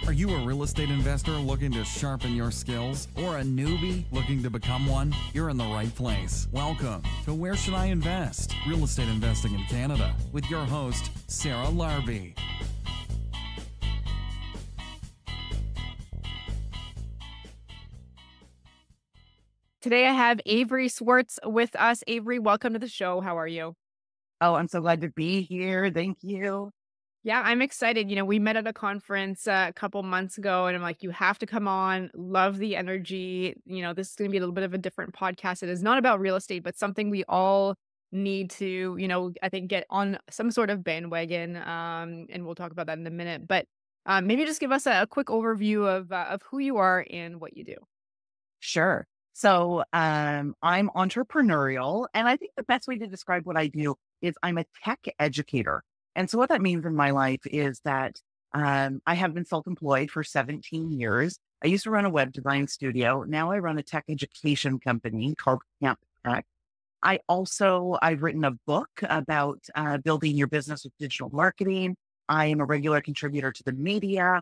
Are you a real estate investor looking to sharpen your skills or a newbie looking to become one? You're in the right place. Welcome to Where Should I Invest? Real Estate Investing in Canada with your host, Sarah Larby. Today I have Avery Swartz with us. Avery, welcome to the show. How are you? Oh, I'm so glad to be here. Thank you. Yeah, I'm excited. We met at a conference a couple months ago, and I'm like, you have to come on. Love the energy. This is going to be a little bit of a different podcast. It is not about real estate, but something we all need to, I think get on some sort of bandwagon. And we'll talk about that in a minute. But maybe just give us a quick overview of who you are and what you do. Sure. So I'm entrepreneurial, and I think the best way to describe what I do is I'm a tech educator. And so what that means in my life is that I have been self-employed for 17 years. I used to run a web design studio. Now I run a tech education company called Camp Tech. I've written a book about building your business with digital marketing. I am a regular contributor to the media.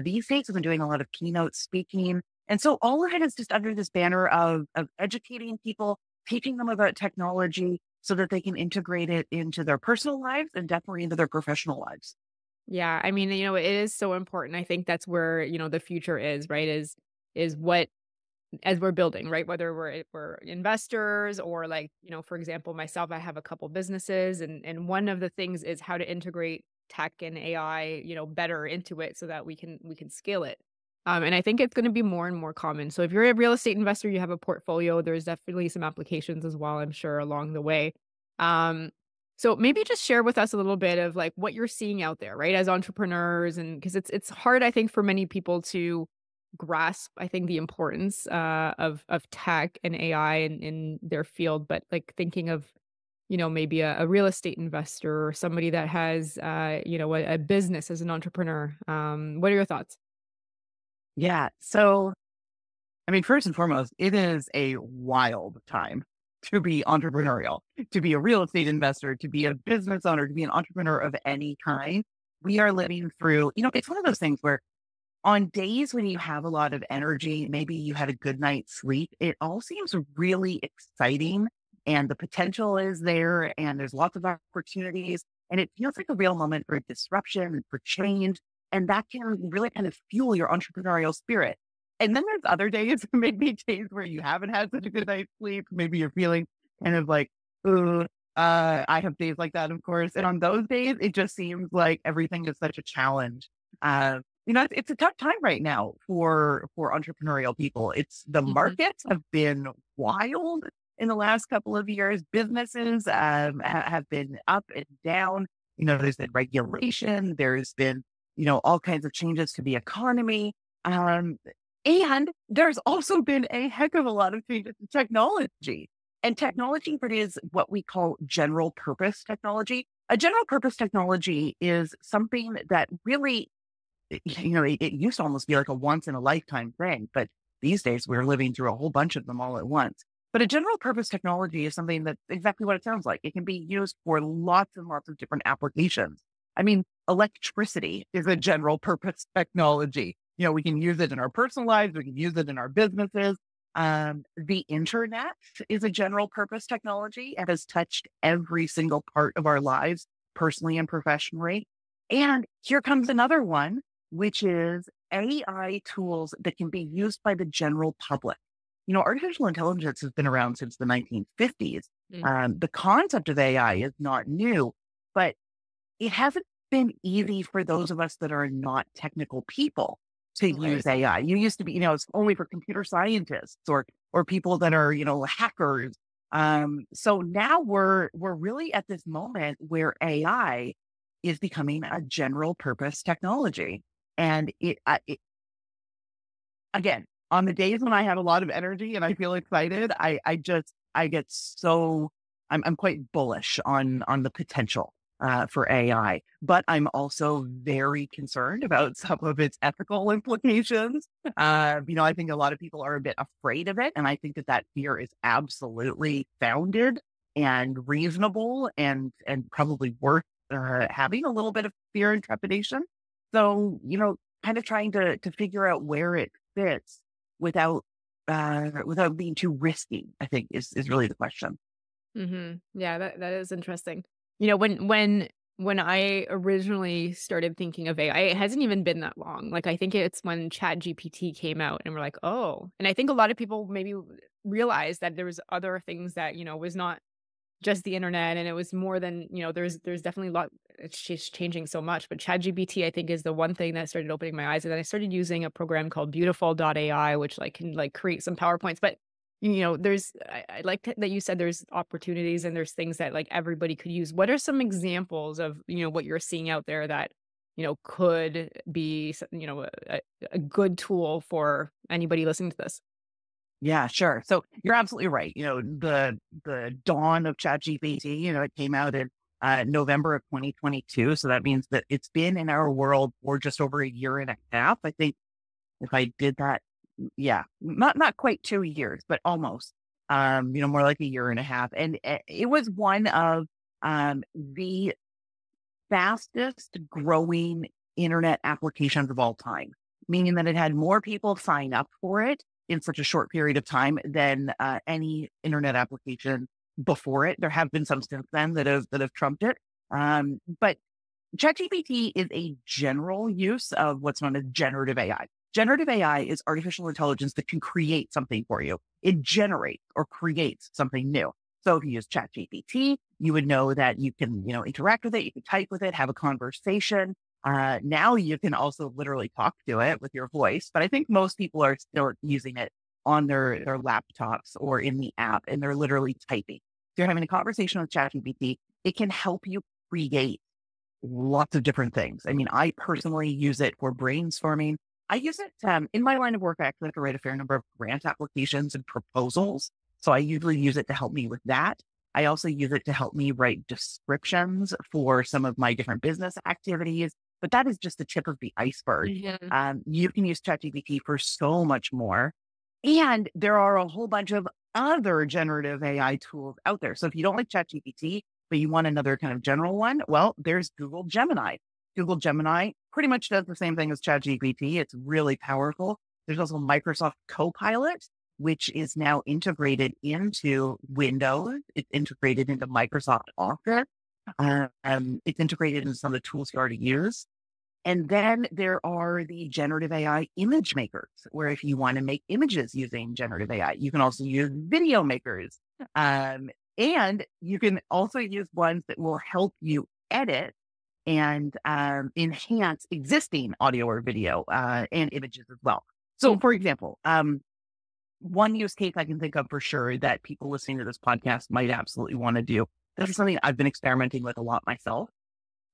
These days I've been doing a lot of keynote speaking. And so all of it is just under this banner of educating people, teaching them about technology so that they can integrate it into their personal lives and definitely into their professional lives. Yeah, I mean, it is so important. I think that's where, the future is, right? Is what as we're building, right? Whether we're investors or like, for example, myself, I have a couple businesses and one of the things is how to integrate tech and AI, better into it so that we can scale it. And I think it's going to be more and more common. So if you're a real estate investor, you have a portfolio, there's definitely some applications as well, I'm sure, along the way. Um, so maybe just share with us a little bit of like what you're seeing out there, right? As entrepreneurs, and because it's hard, I think, for many people to grasp, I think, the importance of tech and AI in their field, but like thinking of, maybe a real estate investor or somebody that has, a business as an entrepreneur. What are your thoughts? Yeah. So, I mean, first and foremost, it is a wild time to be entrepreneurial, to be a real estate investor, to be a business owner, to be an entrepreneur of any kind. We are living through, it's one of those things where on days when you have a lot of energy, maybe you had a good night's sleep, it all seems really exciting and the potential is there and there's lots of opportunities and it feels like a real moment for disruption and for change. And that can really kind of fuel your entrepreneurial spirit. And then there's other days, maybe days where you haven't had such a good night's sleep. Maybe you're feeling kind of like, "Ugh." I have days like that, of course. And on those days, it just seems like everything is such a challenge. It's a tough time right now for entrepreneurial people. It's the Mhm. markets have been wild in the last couple of years. Businesses have been up and down. There's been regulation. There's been all kinds of changes to the economy. Um, and there's also been a heck of a lot of changes to technology. And technology that is what we call general purpose technology. A general purpose technology is something that really, it used to almost be like a once in a lifetime thing, but these days we're living through a whole bunch of them all at once. But a general purpose technology is something that's exactly what it sounds like. It can be used for lots and lots of different applications. I mean, electricity is a general purpose technology. We can use it in our personal lives. We can use it in our businesses. The internet is a general purpose technology and has touched every single part of our lives, personally and professionally. And here comes another one, which is AI tools that can be used by the general public. Artificial intelligence has been around since the 1950s. The concept of AI is not new, but it hasn't been easy for those of us that are not technical people to Right. use AI. You used to be, it's only for computer scientists or people that are, hackers. So now we're really at this moment where AI is becoming a general purpose technology. And again, on the days when I have a lot of energy and I feel excited, I'm quite bullish on the potential for AI, but I'm also very concerned about some of its ethical implications. I think a lot of people are a bit afraid of it, and I think that fear is absolutely founded and reasonable, and probably worth having a little bit of fear and trepidation. So, kind of trying to figure out where it fits without being too risky, I think is really the question. Yeah, that is interesting. When I originally started thinking of AI, it hasn't even been that long. Like I think it's when ChatGPT came out and we're like, oh, and I think a lot of people maybe realized that there was other things that, was not just the internet and it was more than, there's definitely a lot. It's just changing so much, but ChatGPT I think is the one thing that started opening my eyes. And then I started using a program called beautiful.ai, which like can like create some PowerPoints. But I like that you said there's opportunities and there's things that like everybody could use. What are some examples of, what you're seeing out there that, could be, a good tool for anybody listening to this? Yeah, sure. So you're absolutely right. The dawn of ChatGPT, it came out in November of 2022. So that means that it's been in our world for just over a year and a half. I think if I did that, yeah, not quite 2 years, but almost, more like a year and a half. And it was one of the fastest growing internet applications of all time, meaning that it had more people sign up for it in such a short period of time than any internet application before it. There have been some since then that have trumped it. But ChatGPT is a general use of what's known as generative AI. Generative AI is artificial intelligence that can create something for you. It generates or creates something new. So if you use ChatGPT, you would know that you can, interact with it, you can type with it, have a conversation. Now you can also literally talk to it with your voice, but I think most people are still using it on their laptops or in the app, and they're literally typing. So you're having a conversation with ChatGPT. It can help you create lots of different things. I mean, I personally use it for brainstorming. I use it in my line of work. I actually have to write a fair number of grant applications and proposals. So I usually use it to help me with that. I also use it to help me write descriptions for some of my different business activities. But that is just the tip of the iceberg. You can use ChatGPT for so much more. And there are a whole bunch of other generative AI tools out there. So if you don't like ChatGPT, but you want another kind of general one, well, there's Google Gemini. Google Gemini pretty much does the same thing as ChatGPT. It's really powerful. There's also Microsoft Copilot, which is now integrated into Windows. It's integrated into Microsoft Office. It's integrated into some of the tools you already use. And then there are the generative AI image makers, where if you want to make images using generative AI, you can also use video makers. And you can also use ones that will help you edit and enhance existing audio or video and images as well. So for example, one use case I can think of for sure that people listening to this podcast might absolutely want to do. This is something I've been experimenting with a lot myself.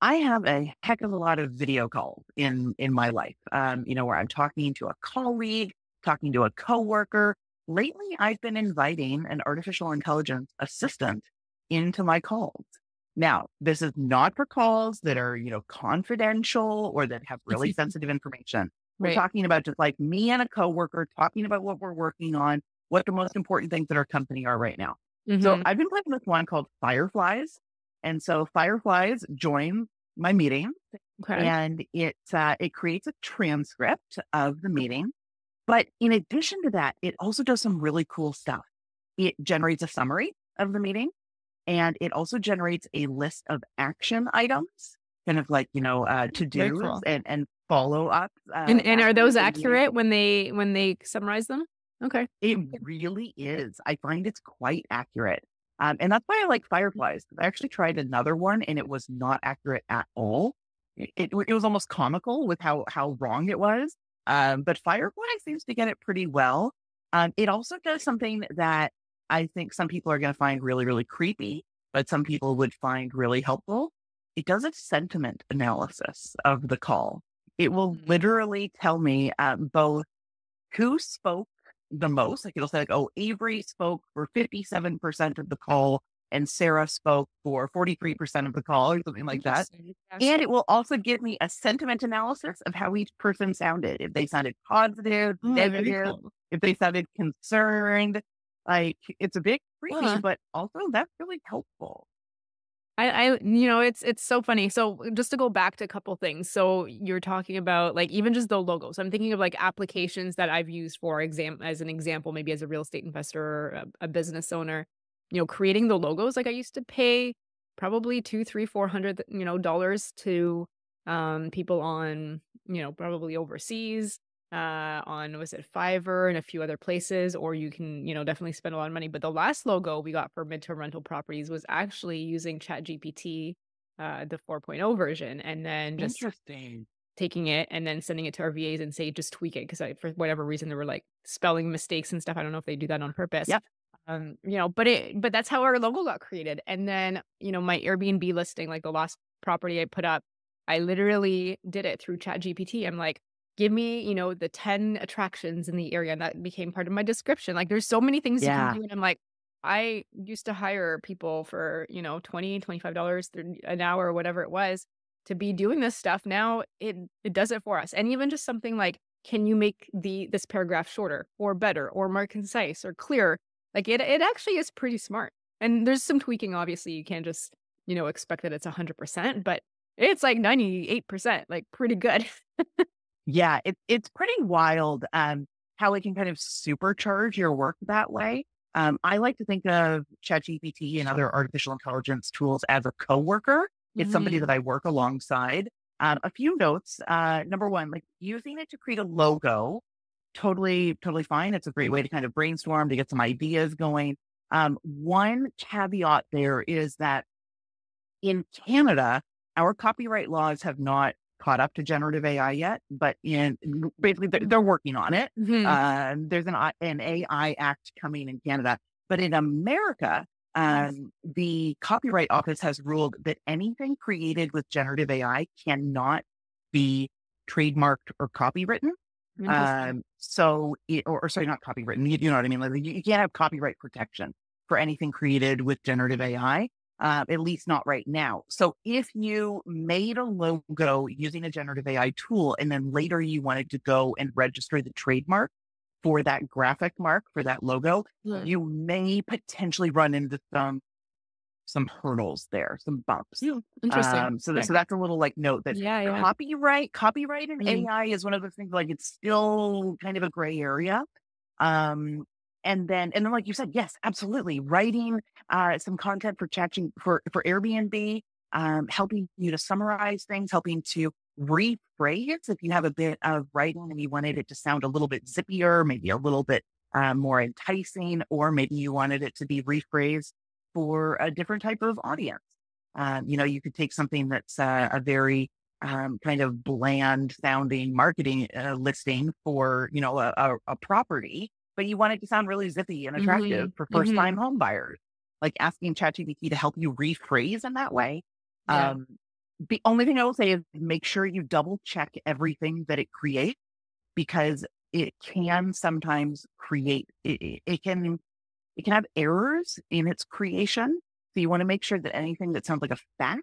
I have a heck of a lot of video calls in my life, where I'm talking to a colleague, talking to a coworker. Lately, I've been inviting an artificial intelligence assistant into my calls. Now, this is not for calls that are, confidential or that have really sensitive information. We're talking about just like me and a coworker talking about what we're working on, what the most important things at our company are right now. So I've been playing with one called Fireflies. And so Fireflies join my meeting and it creates a transcript of the meeting. But in addition to that, it also does some really cool stuff. It generates a summary of the meeting, and it also generates a list of action items, kind of like, to-dos and follow-ups. And are those accurate when they summarize them? Okay. It really is. I find it's quite accurate. And that's why I like Fireflies. I actually tried another one and it was not accurate at all. It was almost comical with how wrong it was. But Fireflies seems to get it pretty well. It also does something that I think some people are going to find really, really creepy, but some people would find really helpful. It does a sentiment analysis of the call. It will literally tell me both who spoke the most. Like it'll say like, oh, Avery spoke for 57% of the call and Sarah spoke for 43% of the call or something like that. And it will also give me a sentiment analysis of how each person sounded. If they sounded positive, negative, if they sounded concerned. Like it's a bit creepy, but also that's really helpful. it's so funny. So just to go back to a couple things. So you're talking about like even just the logos. I'm thinking of like applications that I've used for as an example, maybe as a real estate investor or a business owner, creating the logos. Like I used to pay probably 2, 3, 400, dollars to people on, probably overseas, on was it Fiverr and a few other places, or you can, definitely spend a lot of money. But the last logo we got for midterm rental properties was actually using ChatGPT, the 4.0 version, and then just Interesting. taking it and then sending it to our VAs and say, just tweak it. Cause for whatever reason, there were like spelling mistakes and stuff. I don't know if they do that on purpose. Yep. But that's how our logo got created. And then, my Airbnb listing, like the last property I put up, I literally did it through ChatGPT. I'm like, give me, the 10 attractions in the area. And that became part of my description. Like there's so many things you can Yeah. do. And I'm like, I used to hire people for, $20, $25 an hour or whatever it was to be doing this stuff. Now it does it for us. And even just something like, can you make this paragraph shorter or better or more concise or clear? Like it actually is pretty smart. And there's some tweaking, obviously. You can't just, expect that it's 100%, but it's like 98%, like pretty good. Yeah, it's pretty wild how it can kind of supercharge your work that way. I like to think of ChatGPT and other artificial intelligence tools as a coworker. It's somebody Mhm. that I work alongside. A few notes. Number one, like using it to create a logo, totally, totally fine. It's a great way to kind of brainstorm, to get some ideas going. One caveat there is that in Canada, our copyright laws have not caught up to generative AI yet, but basically they're working on it. Mhm. There's an AI Act coming in Canada, but in America, the Copyright Office has ruled that anything created with generative AI cannot be trademarked or copywritten. Interesting. Or sorry, not copywritten. You know what I mean? Like you can't have copyright protection for anything created with generative AI. At least not right now. So if you made a logo using a generative AI tool, and then later you wanted to go and register the trademark for that graphic mark for that logo, Yeah. you may potentially run into some hurdles there, some bumps. Yeah. Interesting. So Okay. that's a little like note that Yeah, yeah. copyright in Mhm. AI is one of those things like it's still kind of a gray area. Um, and then like you said, yes, absolutely. Writing some content for for Airbnb, helping you to summarize things, helping to rephrase if you have a bit of writing and you wanted it to sound a little bit zippier, maybe a little bit more enticing, or maybe you wanted it to be rephrased for a different type of audience. You could take something that's a very kind of bland sounding marketing listing for, a property, but you want it to sound really zippy and attractive Mhm. for first Mhm. time home buyers, like asking ChatGPT to help you rephrase in that way. Yeah. The only thing I will say is make sure you double check everything that it creates, because it can sometimes it can have errors in its creation. So you want to make sure that anything that sounds like a fact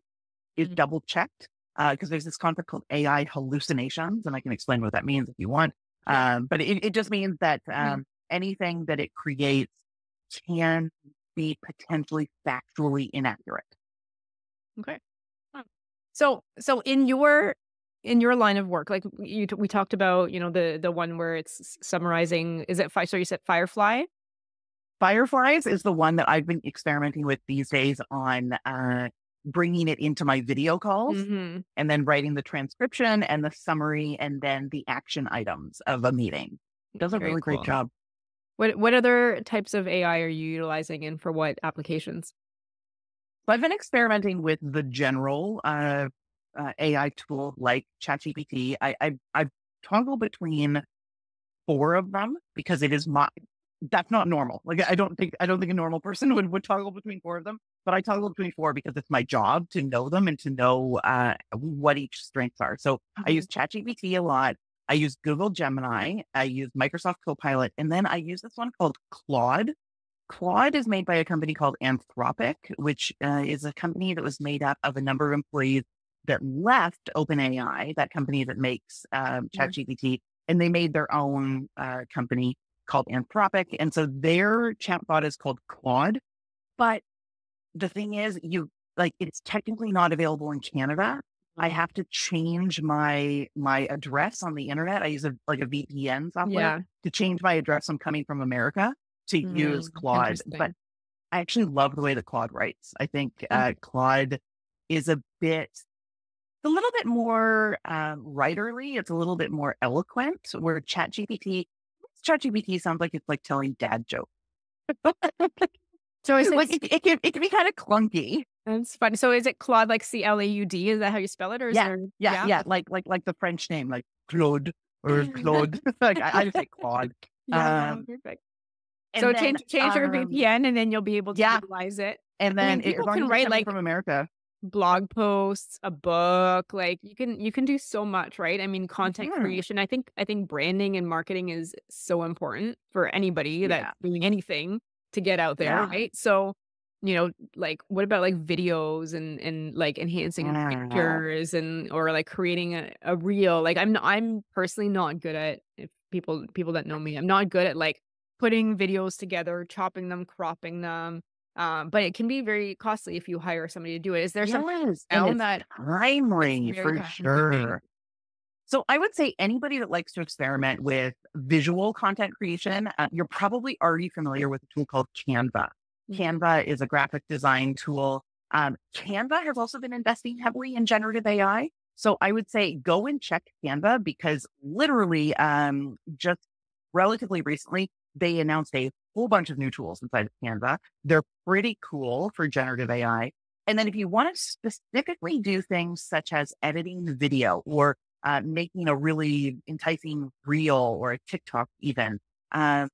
is Mm. double checked, because there's this concept called AI hallucinations, and I can explain what that means if you want. But it just means that Mhm. anything that it creates can be potentially factually inaccurate. Okay. Huh. So in your line of work, like we talked about, the one where it's summarizing, is it so you said Firefly? Fireflies is the one that I've been experimenting with these days on bringing it into my video calls Mhm. and then writing the transcription and the summary and then the action items of a meeting. Does a Very really great cool. job. What other types of AI are you utilizing and for what applications? So I've been experimenting with the general AI tool like ChatGPT. I've toggled between four of them because it is that's not normal. Like I don't think a normal person would toggle between four of them, but I toggle between four because it's my job to know them and to know what each strengths are. So I use Mhm. ChatGPT a lot. I use Google Gemini. I use Microsoft Copilot, and then I use this one called Claude. Claude is made by a company called Anthropic, which is a company that was made up of a number of employees that left OpenAI, that company that makes Mhm. ChatGPT, and they made their own company called Anthropic. And so their chatbot is called Claude. But the thing is, like, it's technically not available in Canada. I have to change my address on the internet. I use a VPN software Yeah. to change my address. I'm coming from America to use Claude, but Interesting. I actually love the way that Claude writes. I think Claude is a little bit more writerly. It's a little bit more eloquent. Where ChatGPT sounds like it's like telling dad jokes. So is Like it, it can be kind of clunky. that's funny. So is it Claude, like Claud? Is that how you spell it? Or is Yeah, there, yeah. Like the French name, like Claude or Claude. Like I just say Claude. Yeah, no, perfect. So And then change your VPN and then you'll be able to yeah, utilize it. and I mean, then as people long can as it's write coming like from America. blog posts, a book, like you can do so much, right? I mean, content Mhm. creation. I think branding and marketing is so important for anybody that's Yeah, doing anything to get out there, yeah. right? So, like what about like videos and like enhancing Mm. pictures and or like creating a reel? Like I'm personally not good at, if people that know me, I'm not good at like putting videos together, chopping them, cropping them. But it can be very costly if you hire somebody to do it. Is there something Yes, and found it's that it's timely very for time consuming? sure. So I would say anybody that likes to experiment with visual content creation, you're probably already familiar with a tool called Canva. Mhm. Canva is a graphic design tool. Canva has also been investing heavily in generative AI. So I would say go and check Canva because literally just relatively recently, they announced a whole bunch of new tools inside of Canva. They're pretty cool for generative AI. And then if you want to specifically do things such as editing the video or making a really enticing reel or a TikTok even. Um,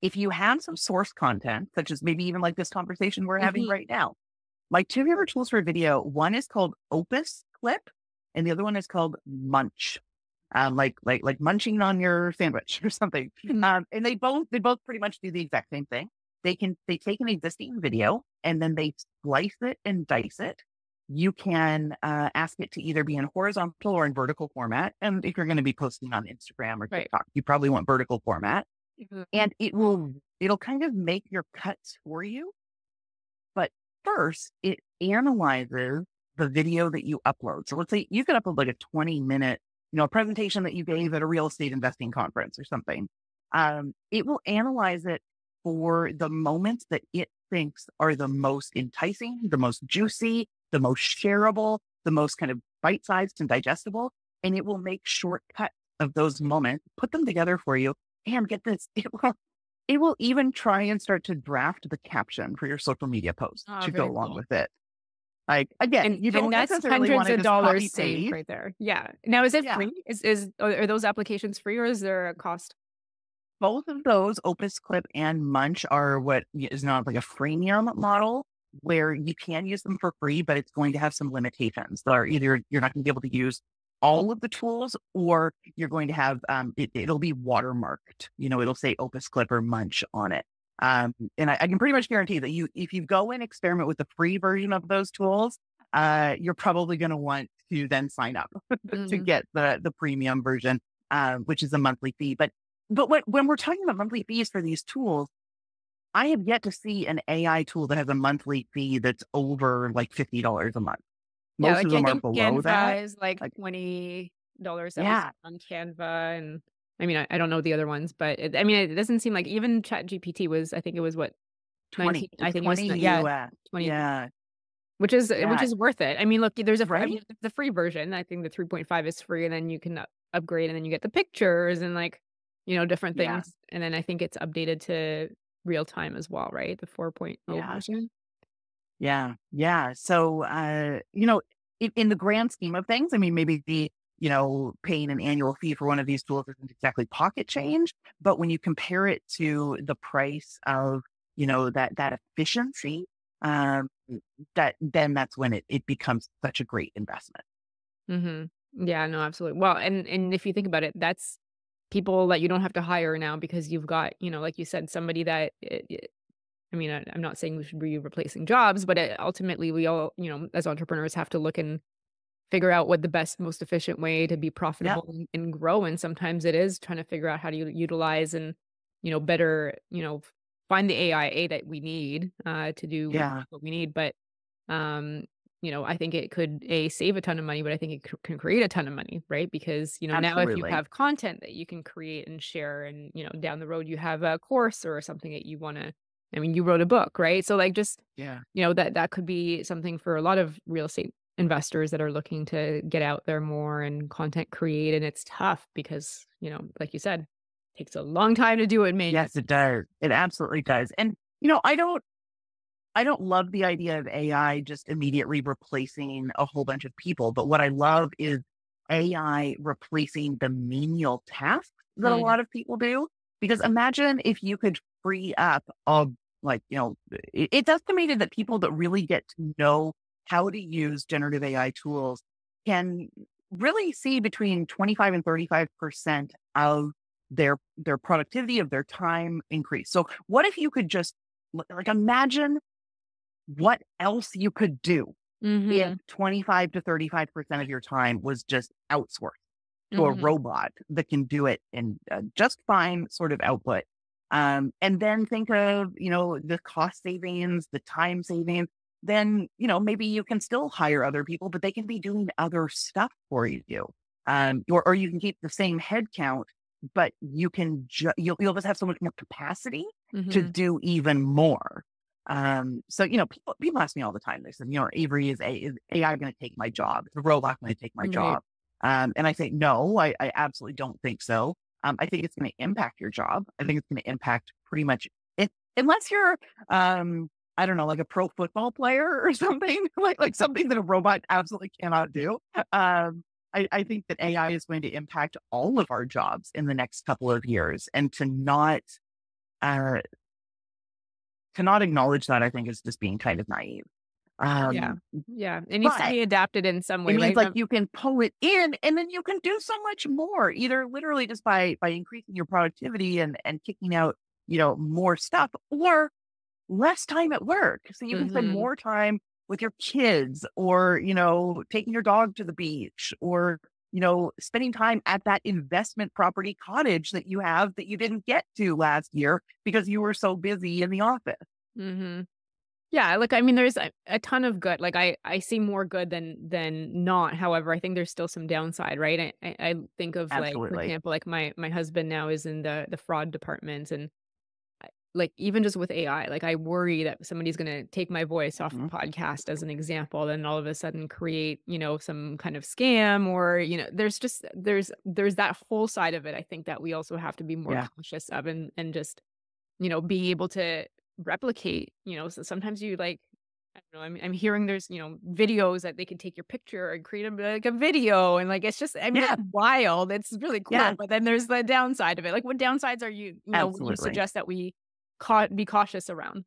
if you have some source content, such as maybe even like this conversation we're having Mhm. right now, my two favorite tools for video, one is called Opus Clip and the other one is called Munch. Like munching on your sandwich or something. And they both pretty much do the exact same thing. They take an existing video and then they slice it and dice it. You can ask it to either be in horizontal or in vertical format. And if you're going to be posting on Instagram or Right. TikTok, you probably want vertical format. Mhm. And it'll kind of make your cuts for you. But first, it analyzes the video that you upload. So let's say you could upload like a 20-minute, a presentation that you gave at a real estate investing conference or something. It will analyze it for the moments that it thinks are the most enticing, the most juicy, the most shareable, the most kind of bite-sized and digestible. And it will make shortcuts of those moments, put them together for you. And get this, it will even try and start to draft the caption for your social media post Oh, to go very along cool. with it. Like, again, you And don't that's necessarily want hundreds to of just dollars copy saved paste. right there. Yeah. Now, is it Yeah. free? Are those applications free or is there a cost? Both of those, Opus Clip and Munch, are what is not like a freemium model where you can use them for free, but it's going to have some limitations. So either you're not going to be able to use all of the tools or you're going to have it'll be watermarked. It'll say Opus Clip or Munch on it. And I can pretty much guarantee that if you go and experiment with the free version of those tools, you're probably going to want to then sign up to Mhm. get the premium version, which is a monthly fee. But when we're talking about monthly fees for these tools, I have yet to see an AI tool that has a monthly fee that's over like $50 a month. Yeah, Most of like I them are think below that. Canva is like Like, $20 that we yeah, spent on Canva, and I mean, I don't know the other ones, but I mean, it doesn't seem like even ChatGPT was, I think it was what, 19, 20. I It's think it was, 20 yeah, US. 20, Yeah, which yeah, is worth it. I mean, look, there's I right? mean, the free version. I think the 3.5 is free, and then you can upgrade, and then you get the pictures and like, different Yeah, things. And then I think it's updated to real time as well, right? The 4.0 yeah, version. yeah, yeah. So, in the grand scheme of things, I mean, maybe paying an annual fee for one of these tools isn't exactly pocket change, but when you compare it to the price of, that efficiency, um, that's when it becomes such a great investment. Mhm. Yeah, no, absolutely. Well, and if you think about it, that's people that you don't have to hire now because you've got, like you said, somebody that I mean, I'm not saying we should be replacing jobs, but ultimately we all, as entrepreneurs have to look and figure out what the best, most efficient way to be Yep. profitable and grow. And sometimes it is trying to figure out how to utilize and, better, find the AI that we need to do Yeah. what we need. But I think it could save a ton of money, but I think it can create a ton of money, right? Because, now if you Absolutely. have content that you can create and share and, down the road you have a course or something that you want to, I mean, you wrote a book, right? So like just, Yeah. that could be something for a lot of real estate investors that are looking to get out there more and content create. And it's tough because, like you said, it takes a long time to do it manually. Yes, it does. It absolutely does. And, I don't love the idea of AI just immediately replacing a whole bunch of people, but what I love is AI replacing the menial tasks that a Mm, lot of people do. Because imagine if you could free up it's estimated that people that really get to know how to use generative AI tools can really see between 25 and 35% of their productivity of their time increase. So what if you could just imagine what else you could do if mhm, 25 to 35% of your time was just outsourced to a mhm, robot that can do it in just fine sort of output. And then think of, the cost savings, the time savings, then, maybe you can still hire other people, but they can be doing other stuff for you. Or you can keep the same head count, but you'll just have so much more capacity to mhm. do even more. So, people ask me all the time, they said, Avery, is AI going to take my job? Is the robot going to take my Right. job? And I say, no, I absolutely don't think so. I think it's going to impact your job. I think it's going to impact pretty much it, unless you're, I don't know, like a pro football player or something, like something that a robot absolutely cannot do. I think that AI is going to impact all of our jobs in the next couple of years, and uh, to not acknowledge that, I think, is just being kind of naive. Yeah. Um, Yeah. It needs to but be adapted in some it way, means right? like you can pull it in, and then you can do so much more, either literally just by increasing your productivity and kicking out, more stuff, or less time at work. So you can spend Mhm. more time with your kids, or, taking your dog to the beach, or, spending time at that investment property cottage that you have that you didn't get to last year because you were so busy in the office. Mhm. Yeah, like, I mean, there's a ton of good. Like, I see more good than not. However, I think there's still some downside, right? I think of, like, for Absolutely. example, like, my husband now is in the fraud department, and like, even just with AI, like, I worry that somebody's gonna take my voice off Mhm. a podcast as an example, then all of a sudden create, some kind of scam, or, there's just there's that whole side of it, I think, that we also have to be more Yeah. cautious of, and just, be able to replicate, so sometimes you, like, I don't know, I'm hearing there's, videos that they can take your picture and create like a video, and, like, it's just, I mean, it's Yeah. wild, it's really cool, Yeah. but then there's the downside of it. Like, what downsides are would you Absolutely. suggest that we be cautious around?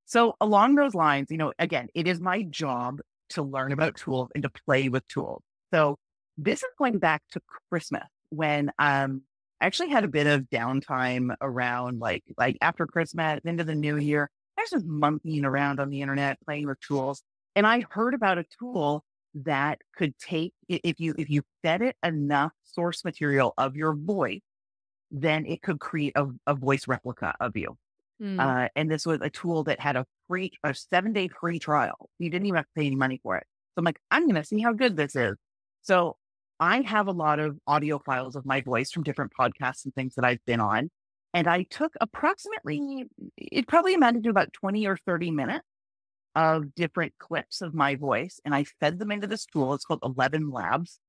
So along those lines, again, it is my job to learn about tools and to play with tools. So this is going back to Christmas, when I actually had a bit of downtime around like after Christmas into the new year. I was just monkeying around on the internet playing with tools, and I heard about a tool that could take if you fed it enough source material of your voice, then it could create a voice replica of you. Mm, And this was a tool that had a 7-day free trial. You didn't even have to pay any money for it. So I'm like, I'm going to see how good this is. So I have a lot of audio files of my voice from different podcasts and things that I've been on. And I took approximately, it probably amounted to about 20 or 30 minutes of different clips of my voice. And I fed them into this tool. It's called 11 Labs.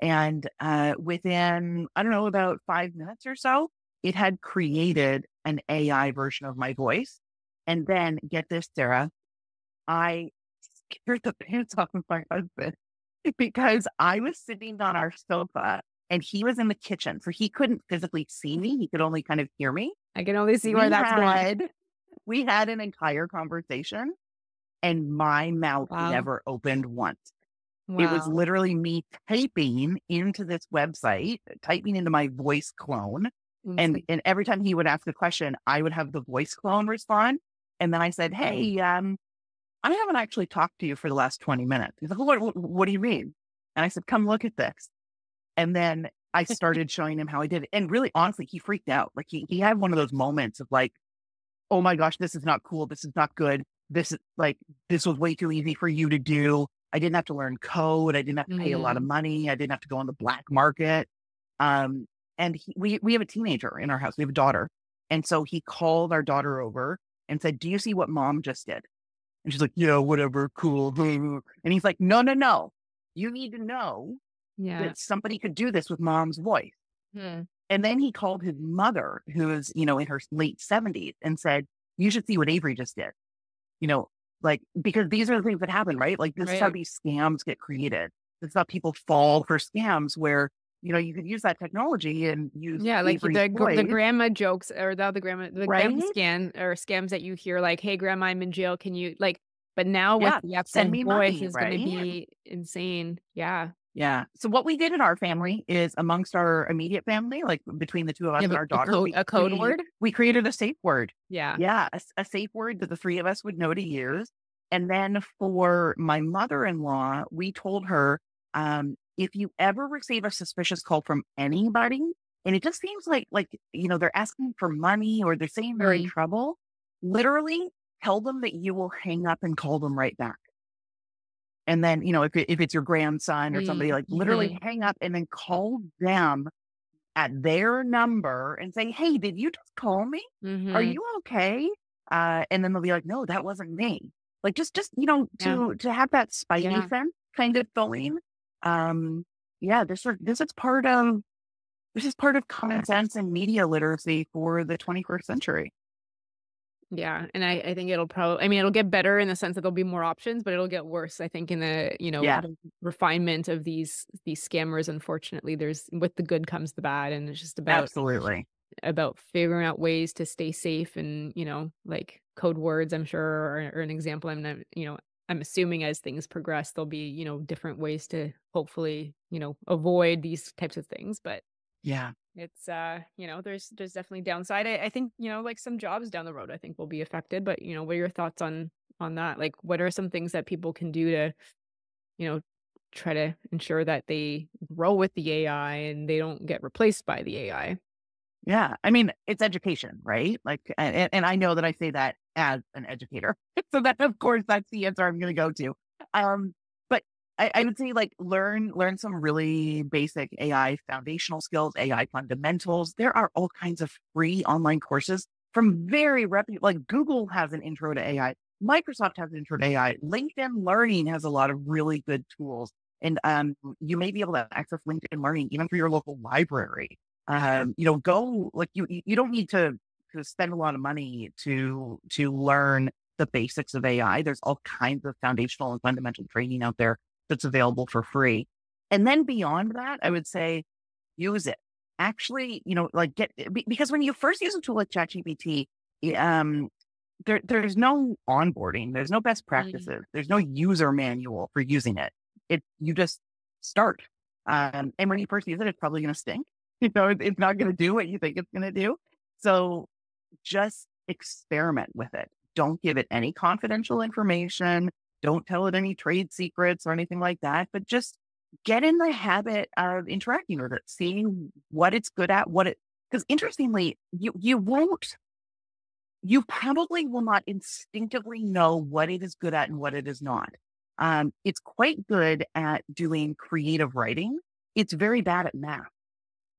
And within, I don't know, about 5 minutes or so, it had created an AI version of my voice. And then get this, Sarah, I scared the pants off of my husband because I was sitting on our sofa and he was in the kitchen. So he couldn't physically see me. He could only kind of hear me. I can only see where We that's going. had we had an entire conversation, and my mouth Wow. never opened once. It was Wow. literally me typing into this website, typing into my voice clone. It's And like, and every time he would ask a question, I would have the voice clone respond. And then I said, "Hey, I haven't actually talked to you for the last 20 minutes." He's like, "What do you mean?" And I said, "Come look at this." And then I started showing him how I did it. And really, honestly, he freaked out. Like he had one of those moments of like, "Oh my gosh, this is not cool. This is not good." this is like, this was way too easy for you to do. I didn't have to learn code. I didn't have to pay a lot of money. I didn't have to go on the black market. And we have a teenager in our house. We have a daughter. And so he called our daughter over and said, do you see what mom just did? And she's like, yeah, whatever, cool. And he's like, no, no, no. You need to know that somebody could do this with mom's voice. And then he called his mother, who is, in her late 70s, and said, you should see what Avery just did. Like, because these are the things that happen, right? Like, this is how these scams get created. This is how people fall for scams where, you could use that technology and use like the grandma jokes or the grandma scams that you hear, like, hey, grandma, I'm in jail. Can you but now with the actual voice money, is going to be insane. Yeah. So what we did in our family is, amongst our immediate family, like between the two of us and our daughter, a code word. We created a safe word. Yeah. A safe word that the three of us would know to use. And then for my mother-in-law, we told her, if you ever receive a suspicious call from anybody, and it just seems like, they're asking for money or they're saying they're in trouble, literally tell them that you will hang up and call them right back. And then, if it's your grandson or somebody, like, literally hang up and then call them at their number and say, hey, did you just call me? Are you okay? And then they'll be like, no, that wasn't me. Like, just to have that spidey sense kind of going. This is part of common sense and media literacy for the 21st century. Yeah. And I think it'll get better in the sense that there'll be more options, but it'll get worse, I think, in the, the refinement of these scammers. Unfortunately, with the good comes the bad. And it's just about figuring out ways to stay safe and, like code words, I'm sure, or an example. I'm assuming as things progress, there'll be, different ways to hopefully, avoid these types of things. But it's, there's definitely downside. I think, like some jobs down the road, I think will be affected. But, what are your thoughts on that? Like, what are some things that people can do to, try to ensure that they grow with the AI and they don't get replaced by the AI? Yeah. I mean, it's education, right? Like, and I know that I say that as an educator. So that, of course, that's the answer I'm going to go to. But I would say, like, learn some really basic AI foundational skills, AI fundamentals. There are all kinds of free online courses from very reputable, like Google has an intro to AI. Microsoft has an intro to AI. LinkedIn Learning has a lot of really good tools. And you may be able to access LinkedIn Learning even through your local library. Go, like, you don't need to spend a lot of money to learn the basics of AI. There's all kinds of foundational and fundamental training out there that's available for free. And then beyond that, I would say use it. Actually, because when you first use a tool like ChatGPT, there's no onboarding, there's no best practices, there's no user manual for using it. You just start. And when you first use it, it's probably going to stink. It's not going to do what you think it's going to do. So just experiment with it. Don't give it any confidential information. Don't tell it any trade secrets or anything like that, but just get in the habit of interacting with it, seeing what it's good at, because interestingly, you probably will not instinctively know what it is good at and what it is not. It's quite good at doing creative writing. It's very bad at math,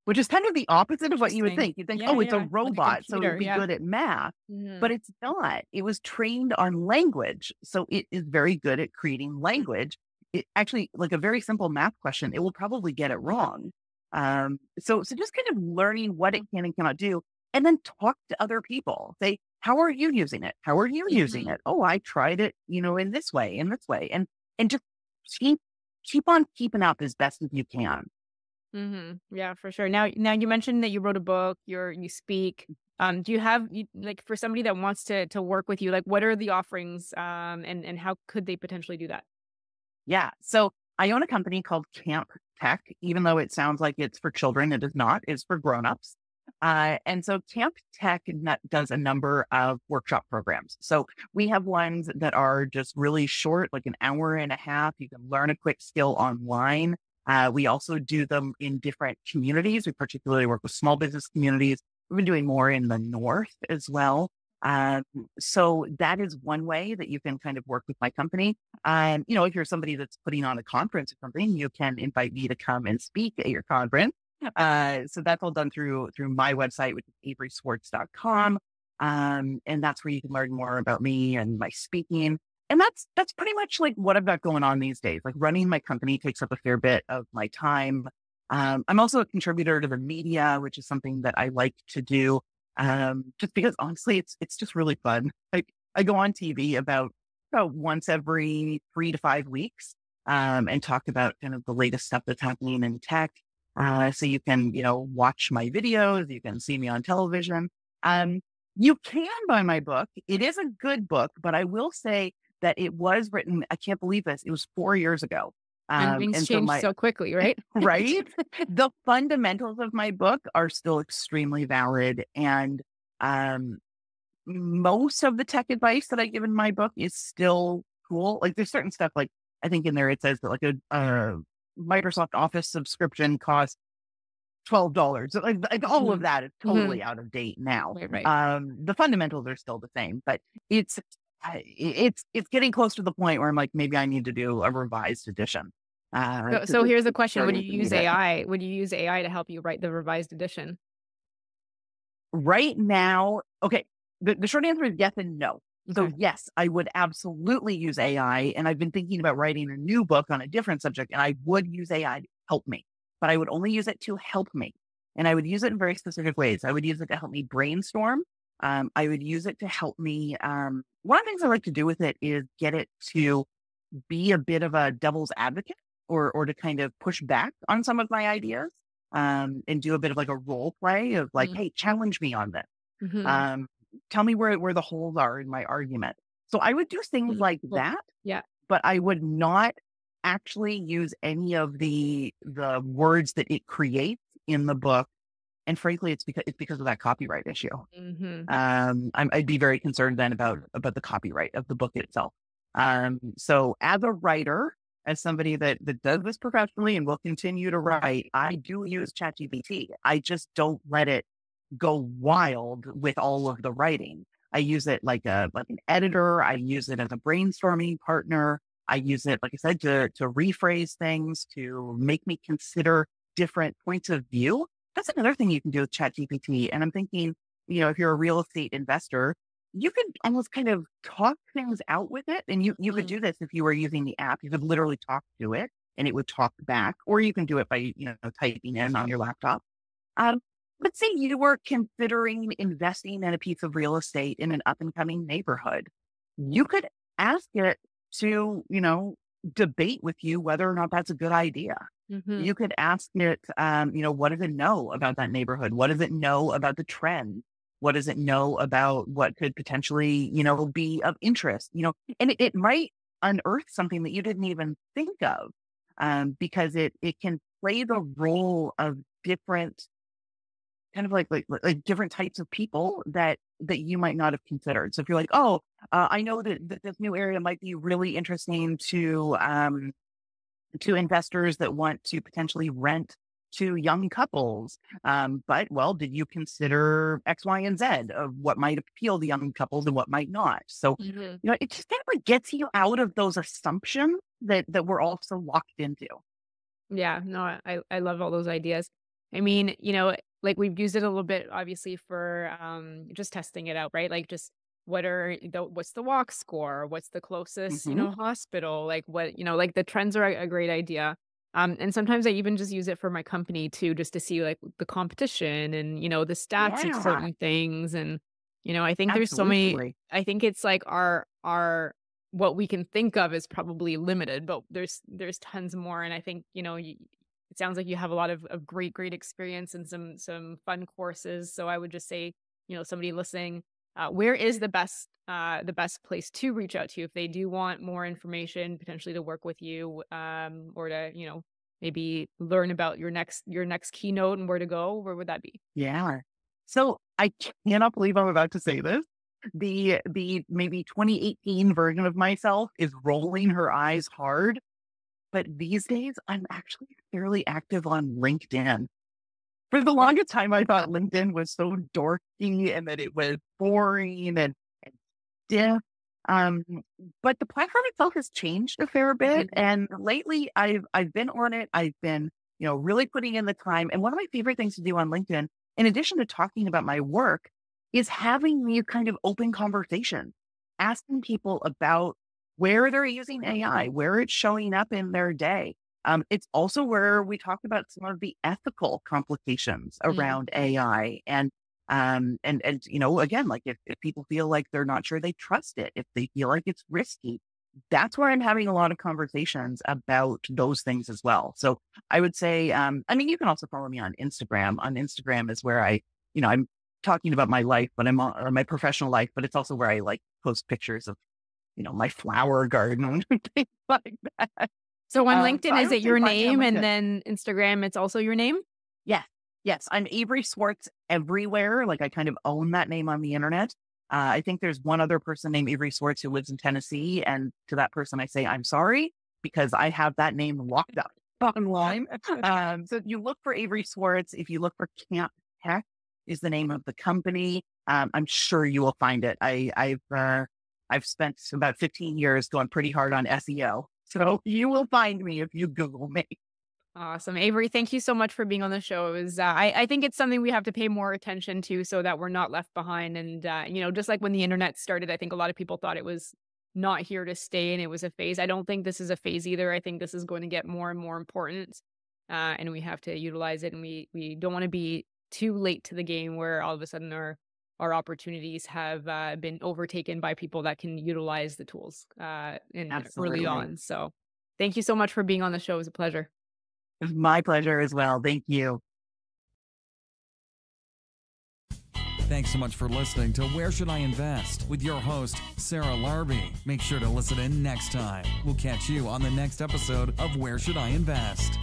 which is kind of the opposite of what you would think. You think, it's a robot, like so it'd be good at math, but it's not. It was trained on language. So it is very good at creating language. It actually, like a very simple math question, it will probably get it wrong. So just kind of learning what it can and cannot do, and then talk to other people. Say, how are you using it? How are you using it? Oh, I tried it, in this way, and just keep on keeping up as best as you can. Yeah, for sure. Now you mentioned that you wrote a book, you speak. Do you have, like, for somebody that wants to work with you, like, what are the offerings, and how could they potentially do that? Yeah. So I own a company called Camp Tech, even though it sounds like it's for children, it is not. It's for grownups. And so Camp Tech does a number of workshop programs. So we have ones that are just really short, like an hour and a half. You can learn a quick skill online. We also do them in different communities. We particularly work with small business communities. We've been doing more in the North as well. Um, so that is one way that you can kind of work with my company. If you're somebody that's putting on a conference or something, you can invite me to come and speak at your conference. So that's all done through my website, which is averyswartz.com. And that's where you can learn more about me and my speaking. And that's pretty much like what I've got going on these days. Like running my company takes up a fair bit of my time. I'm also a contributor to the media, which is something that I like to do. Just because honestly, it's just really fun. I go on TV about once every 3 to 5 weeks, and talk about kind of the latest stuff that's happening in tech. So you can, watch my videos, you can see me on television. You can buy my book. It is a good book, but I will say that it was written, I can't believe this, it was 4 years ago. And things change so quickly, right? Right. The fundamentals of my book are still extremely valid. And most of the tech advice that I give in my book is still cool. Like there's certain stuff, like I think in there it says that like a Microsoft Office subscription costs $12. Like all of that is totally out of date now. Right. The fundamentals are still the same, but it's getting close to the point where I'm like, maybe I need to do a revised edition. So here's the question: Would you starting to use need it. AI? Would you use AI to help you write the revised edition? Right now, okay, the short answer is yes and no. So Okay. yes, I would absolutely use AI. And I've been thinking about writing a new book on a different subject, and I would use AI to help me, but I would only use it to help me. And I would use it in very specific ways. I would use it to help me brainstorm. I would use it to help me. One of the things I like to do with it is get it to be a bit of a devil's advocate, or to kind of push back on some of my ideas, and do a bit of like a role play of like, hey, challenge me on this. Mm-hmm. Tell me where the holes are in my argument. So I would do things like Cool. that, Yeah. but I would not actually use any of the words that it creates in the book. And frankly, it's because of that copyright issue. Mm-hmm. I'd be very concerned then about the copyright of the book itself. So as a writer, as somebody that does this professionally and will continue to write, I do use ChatGPT. I just don't let it go wild with all of the writing. I use it like an editor. I use it as a brainstorming partner. I use it, like I said, to rephrase things, to make me consider different points of view. That's another thing you can do with ChatGPT. And I'm thinking, if you're a real estate investor, you could almost kind of talk things out with it. And you could do this if you were using the app. You could literally talk to it and it would talk back, or you can do it by, typing in on your laptop. But say you were considering investing in a piece of real estate in an up and coming neighborhood. You could ask it to, debate with you whether or not that's a good idea. Mm-hmm. You could ask it, what does it know about that neighborhood? What does it know about the trend? What does it know about what could potentially, be of interest? And it might unearth something that you didn't even think of, because it can play the role of different kind of like different types of people that you might not have considered. So if you're like, oh, I know that this new area might be really interesting to investors that want to potentially rent to young couples. But well, did you consider X, Y, and Z of what might appeal to young couples and what might not? So, it just kind of like gets you out of those assumptions that we're also locked into. Yeah, no, I love all those ideas. I mean, like we've used it a little bit, obviously, for just testing it out, right? Like just what's the walk score? What's the closest, Hmm. hospital? Like what, like the trends are a great idea. And sometimes I even just use it for my company too, just to see like the competition and, the stats of Yeah, certain things. And, I think there's so many, absolutely. I think it's like our what we can think of is probably limited, but there's tons more. And I think, it sounds like you have a lot of great experience and some fun courses. So I would just say, somebody listening, where is the best place to reach out to you if they do want more information, potentially to work with you, or to, maybe learn about your next keynote and where to go? Where would that be? Yeah. So I cannot believe I'm about to say this. The maybe 2018 version of myself is rolling her eyes hard, but these days I'm actually fairly active on LinkedIn. For the longest time, I thought LinkedIn was so dorky and that it was boring and stiff. Um, but the platform itself has changed a fair bit. And lately I've been on it. I've been, really putting in the time. And one of my favorite things to do on LinkedIn, in addition to talking about my work, is having these kind of open conversations, asking people about where they're using AI, where it's showing up in their day. It's also where we talk about some of the ethical complications around AI and again, like if people feel like they're not sure they trust it, if they feel like it's risky, that's where I'm having a lot of conversations about those things as well. So I would say, you can also follow me on Instagram. On Instagram is where I'm talking about my life, but or my professional life, but it's also where I like post pictures of, my flower garden and things like that. So on LinkedIn, so is it your name and then Instagram, it's also your name? Yes. I'm Avery Swartz everywhere. Like I kind of own that name on the internet. I think there's one other person named Avery Swartz who lives in Tennessee. And to that person, I say, I'm sorry, because I have that name locked up online. So you look for Avery Swartz. If you look for Camp Tech is the name of the company. I'm sure you will find it. I've spent about 15 years going pretty hard on SEO. So you will find me if you Google me. Awesome. Avery, thank you so much for being on the show. It was, I think it's something we have to pay more attention to so that we're not left behind. And, just like when the internet started, I think a lot of people thought it was not here to stay and it was a phase. I don't think this is a phase either. I think this is going to get more and more important and we have to utilize it. And we don't want to be too late to the game where all of a sudden our opportunities have been overtaken by people that can utilize the tools early on. So thank you so much for being on the show. It was a pleasure. It was my pleasure as well. Thank you. Thanks so much for listening to Where Should I Invest with your host, Sarah Larby. Make sure to listen in next time. We'll catch you on the next episode of Where Should I Invest?